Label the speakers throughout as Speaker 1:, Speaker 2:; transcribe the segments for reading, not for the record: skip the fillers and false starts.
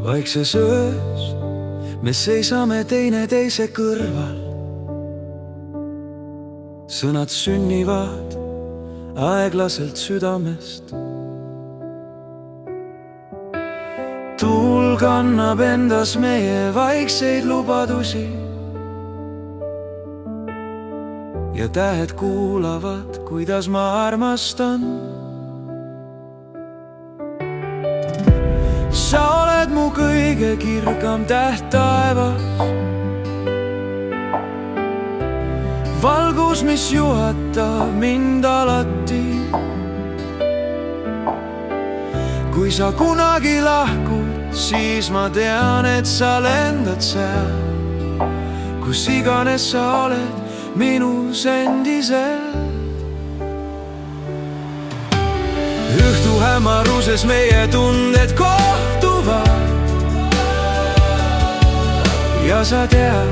Speaker 1: Vaikses öös me seisame teineteise kõrval. Sõnad sünnivad aeglaselt südamest. Tuul kannab endas meie vaikseid lubadusi ja tähed kuulavad, kuidas ma armastan. Sa oled mu kõige kirgam täht taevas, valgus, mis juhatab mind alati. Kui sa kunagi lahkud, siis ma tean, et sa lendad seal, kus iganes sa oled minus endiselt. Õhtu hämaruses meie tunded kohtuvad ja sa tead,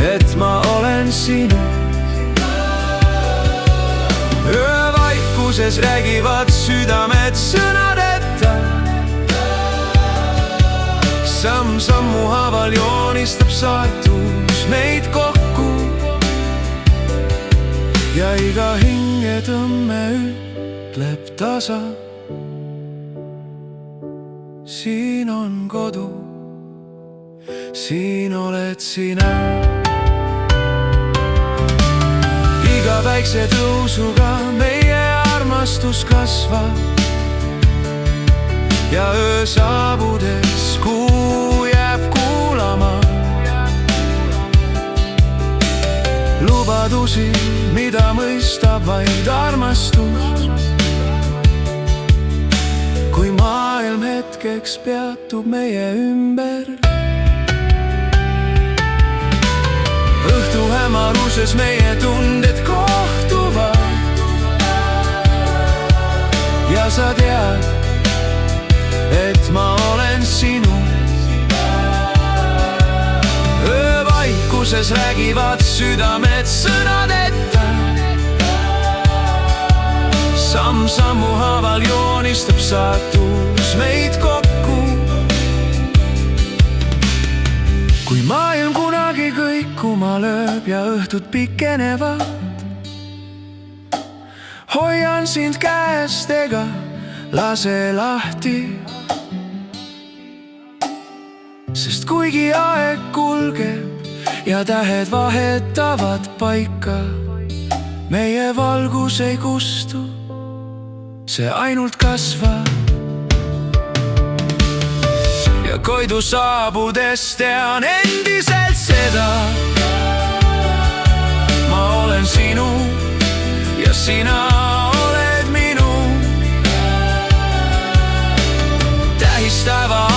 Speaker 1: et ma olen sinu. Öövaikuses räägivad südamed sõnadeta, samm-sammu haaval joonistab saatus meid kokku ja iga hingetõmme ütleb tasa: siin on kodu, siin oled sina. Iga päikse tõusuga meie armastus kasvab ja öö saabudes kuu jääb kuulama lubadusi, mida mõistab vaid armastus. Kui maailm hetkeks peatub meie ümber, õhtu hämaruses meie tunded kohtuvad ja sa tead, et ma olen sinu. Öövaikuses räägivad südamed sõnadeta, samm-sammu haaval joonistab saatus meid kokku. Kui maailm kunagi kõikuma lööb ja õhtud pikenevad, hoian sind käest ega lase lahti. Sest kuigi aeg kulgeb ja tähed vahetavad paika, meie valgus ei kustu, see ainult kasvab. Ja koidu saabudes tean endiselt seda: ma olen sinu ja sina oled minu. Tähistava